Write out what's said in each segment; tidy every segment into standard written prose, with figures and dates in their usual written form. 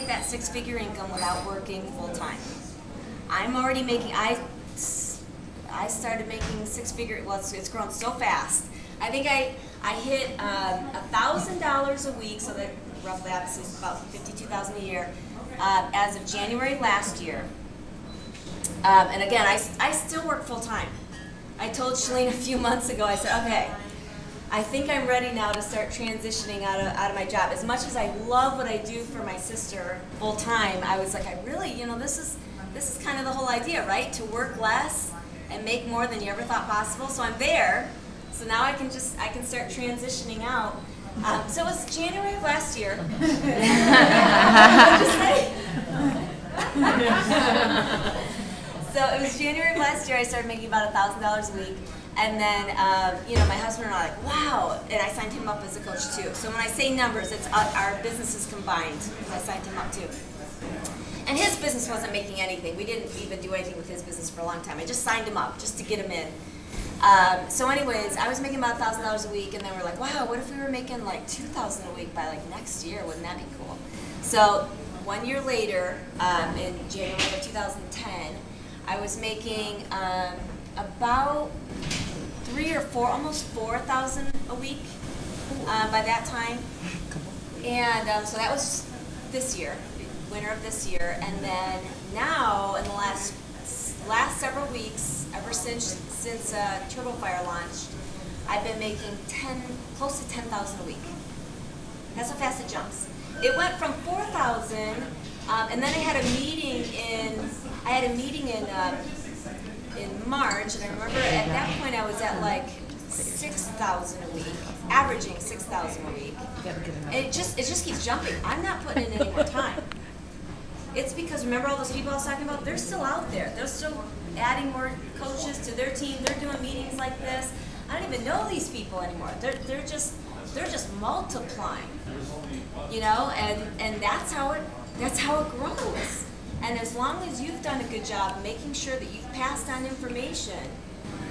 make that six-figure income without working full-time. I'm already making, I started making six-figure, well, it's grown so fast. I think I hit $1,000 a week, so that roughly obviously is about $52,000 a year, as of January last year. And again, I still work full-time. I told Shalene a few months ago, I said, okay, I think I'm ready now to start transitioning out of my job. As much as I love what I do for my sister full-time, I was like, I really, you know, this is kind of the whole idea, right? To work less and make more than you ever thought possible. So I'm there. So now I can start transitioning out. So it was January of last year. So it was January of last year. I started making about $1,000 a week, and then you know, my husband and I were like, wow, and I signed him up as a coach too. So when I say numbers, it's our businesses combined. I signed him up too. And his business wasn't making anything. We didn't even do anything with his business for a long time. I just signed him up just to get him in. So anyways, I was making about $1,000 a week, and then we're like, wow, what if we were making like $2,000 a week by like next year? Wouldn't that be cool? So 1 year later, in January of 2010, I was making about almost 4,000 a week by that time. And so that was this year, winter of this year. And then now, in the last several weeks, ever since TurboFire launched, I've been making close to 10,000 a week. That's how fast it jumps. It went from 4,000, and then I had a meeting in March, and I remember at that point I was at like 6,000 a week, averaging 6,000 a week. And it just keeps jumping. I'm not putting in any more time. It's because, remember all those people I was talking about? They're still out there. They're still adding more coaches to their team. They're doing meetings like this. I don't even know these people anymore. They're just multiplying, you know, and that's how it grows. And as long as you've done a good job making sure that you've passed on information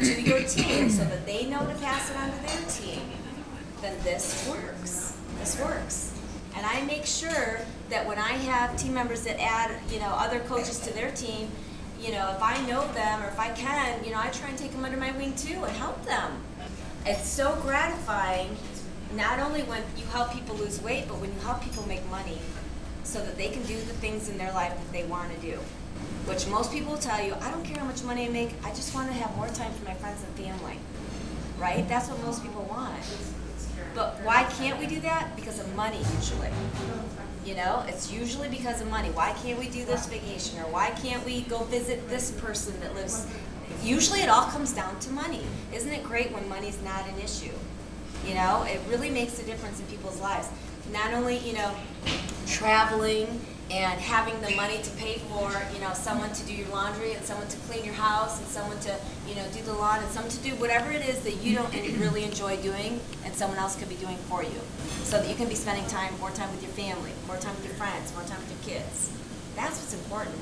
to your team so that they know to pass it on to their team, then this works. This works. And I make sure that when I have team members that add, you know, other coaches to their team, you know, if I know them or if I can, you know, I try and take them under my wing too and help them. It's so gratifying, not only when you help people lose weight, but when you help people make money so that they can do the things in their life that they want to do. Which most people will tell you, I don't care how much money I make, I just want to have more time for my friends and family. Right? That's what most people want. But why can't we do that? Because of money, usually. You know, it's usually because of money. Why can't we do this vacation? Or why can't we go visit this person that lives? Usually it all comes down to money. Isn't it great when money's not an issue? You know, it really makes a difference in people's lives. Not only, you know, traveling and having the money to pay for, you know, someone to do your laundry and someone to clean your house and someone to, you know, do the lawn and someone to do whatever it is that you don't really enjoy doing and someone else could be doing for you. So that you can be spending more time with your family, more time with your friends, more time with your kids. That's what's important.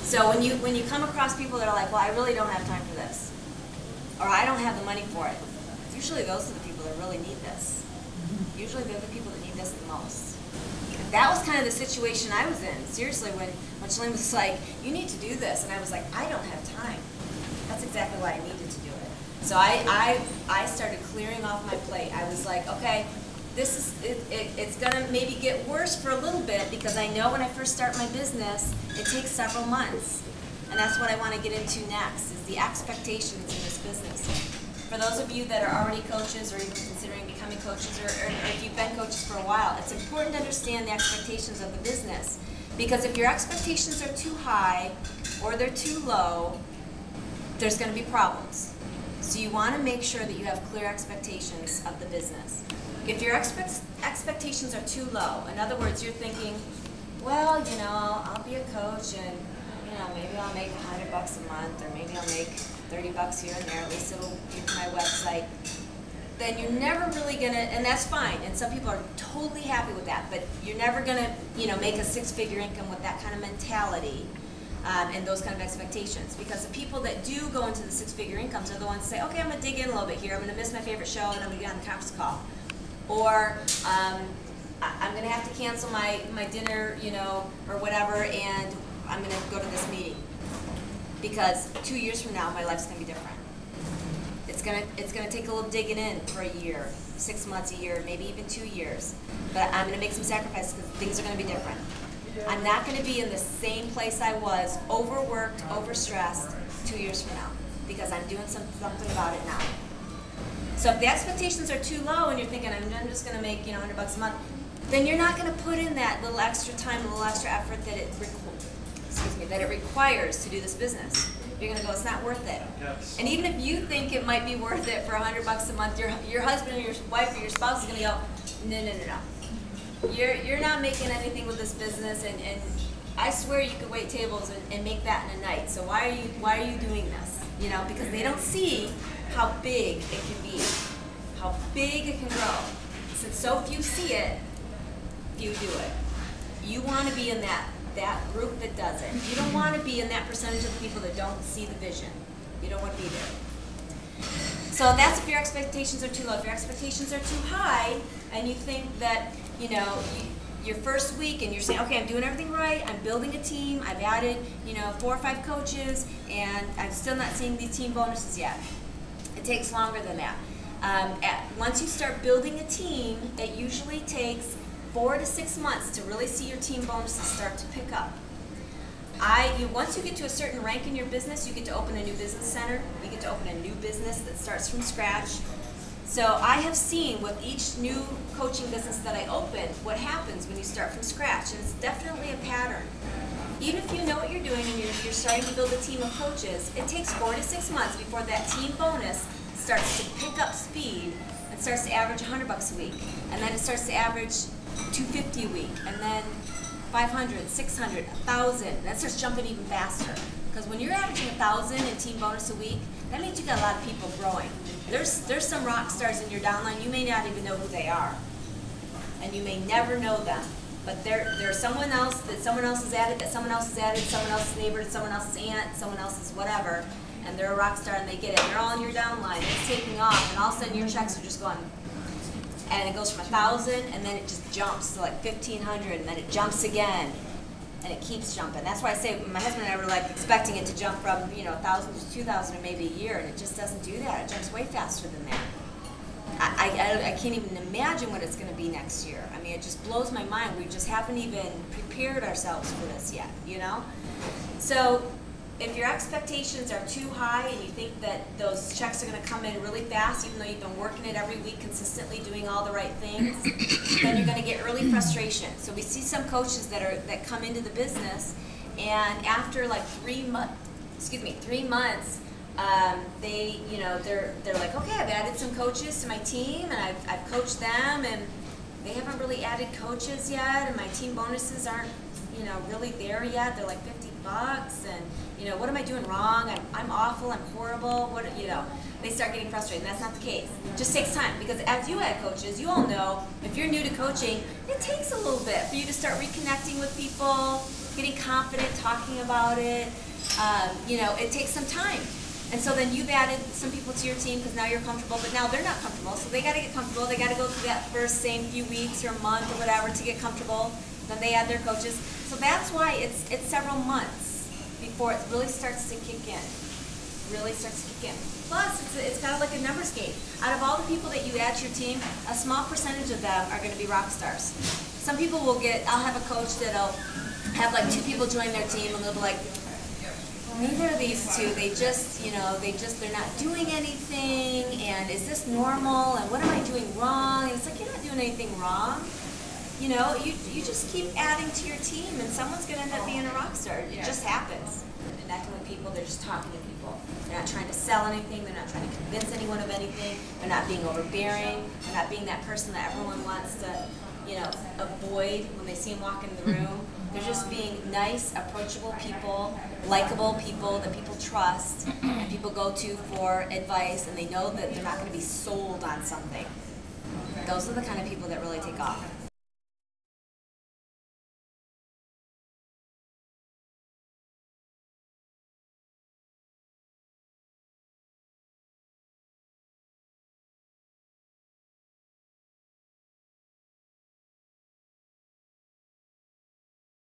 So when you come across people that are like, well, I really don't have time for this, or I don't have the money for it, usually those are the people that really need this. Usually they're the people that need this the most. That was kind of the situation I was in, seriously, when Shalene was like, you need to do this, and I was like, I don't have time. That's exactly why I needed to do it. So I started clearing off my plate. I was like, okay, it's gonna maybe get worse for a little bit because I know when I first start my business, it takes several months. And that's what I want to get into next, is the expectations in this business. For those of you that are already coaches or even considering becoming coaches, or if you've been coaches for a while, it's important to understand the expectations of the business. Because if your expectations are too high or they're too low, there's going to be problems. So you want to make sure that you have clear expectations of the business. If your expectations are too low, in other words, you're thinking, well, you know, I'll be a coach and, you know, maybe I'll make $100 a month, or maybe I'll make $30 here and there, at least it'll be for my website, then you're never really gonna, and that's fine, and some people are totally happy with that, but you're never gonna, you know, make a six-figure income with that kind of mentality and those kind of expectations. Because the people that do go into the six-figure incomes are the ones that say, okay, I'm gonna dig in a little bit here, I'm gonna miss my favorite show, and I'm gonna get on the conference call. Or, I'm going to have to cancel my dinner, you know, or whatever, and I'm going to go to this meeting. Because 2 years from now, my life's going to be different. It's gonna take a little digging in for a year, 6 months, a year, maybe even 2 years. But I'm gonna make some sacrifices because things are gonna be different. I'm not gonna be in the same place I was, overworked, overstressed, 2 years from now, because I'm doing something about it now. So if the expectations are too low and you're thinking, I'm just gonna make, you know, $100 a month, then you're not gonna put in that little extra time, a little extra effort that it requires to do this business. You're gonna go, it's not worth it. Yes. And even if you think it might be worth it for $100 a month, your husband or your wife or your spouse is gonna go, no. You're not making anything with this business, and I swear you could wait tables and make that in a night. So why are you doing this? You know, because they don't see how big it can be, how big it can grow. Since so few see it, few do it. You want to be in that group that does it. You don't want to be in that percentage of the people that don't see the vision. You don't want to be there. So that's if your expectations are too low. If your expectations are too high and you think that, you know, your first week and you're saying, okay, I'm doing everything right, I'm building a team, I've added, you know, 4 or 5 coaches, and I'm still not seeing these team bonuses yet. It takes longer than that. Once you start building a team, it usually takes 4 to 6 months to really see your team bonuses start to pick up. Once you get to a certain rank in your business, you get to open a new business center. You get to open a new business that starts from scratch. So I have seen with each new coaching business that I open, what happens when you start from scratch, and it's definitely a pattern. Even if you know what you're doing and you're starting to build a team of coaches, it takes 4 to 6 months before that team bonus starts to pick up speed and starts to average $100 a week, and then it starts to average $250 a week, and then 500, 600, 1,000. That starts jumping even faster. Because when you're averaging 1,000 in team bonus a week, that means you got a lot of people growing. There's some rock stars in your downline. You may not even know who they are, and you may never know them. But there's someone else that someone else has added, that someone else has added, someone else's neighbor, someone else's aunt, someone else's whatever, and they're a rock star and they get it. And they're all in your downline. It's taking off, and all of a sudden your checks are just going. And it goes from 1,000, and then it just jumps to like 1,500, and then it jumps again, and it keeps jumping. That's why I say my husband and I were like expecting it to jump from 1,000 to 2,000 or maybe a year, and it just doesn't do that. It jumps way faster than that. I can't even imagine what it's going to be next year. I mean, it just blows my mind. We just haven't even prepared ourselves for this yet, you know? So if your expectations are too high and you think that those checks are going to come in really fast, even though you've been working it every week consistently, doing all the right things, then you're going to get early frustration. So we see some coaches that come into the business, and after like 3 months, they're like, okay, I've added some coaches to my team, and I've coached them, and they haven't really added coaches yet, and my team bonuses aren't really there yet. They're like $50, and what am I doing wrong? I'm awful. I'm horrible. They start getting frustrated. And that's not the case. It just takes time, because as you add coaches, you all know if you're new to coaching, it takes a little bit for you to start reconnecting with people, getting confident, talking about it. It takes some time. And so then you've added some people to your team because now you're comfortable, but now they're not comfortable. So they got to get comfortable. They got to go through that first same few weeks or month or whatever to get comfortable. Then they add their coaches. So that's why it's several months before it really starts to kick in. Plus, it's kind of like a numbers game. Out of all the people that you add to your team, a small percentage of them are going to be rock stars. Some people I'll have a coach that'll have like 2 people join their team, and they'll be like, neither of these two, they're not doing anything, and is this normal, and what am I doing wrong? And it's like, you're not doing anything wrong. You just keep adding to your team, and someone's going to end up being a rock star. It just happens. They're connecting with people, they're just talking to people. They're not trying to sell anything, they're not trying to convince anyone of anything, they're not being overbearing, they're not being that person that everyone wants to, avoid when they see them walk into the room. They're just being nice, approachable people, likable people that people trust, and people go to for advice, and they know that they're not going to be sold on something. Those are the kind of people that really take off.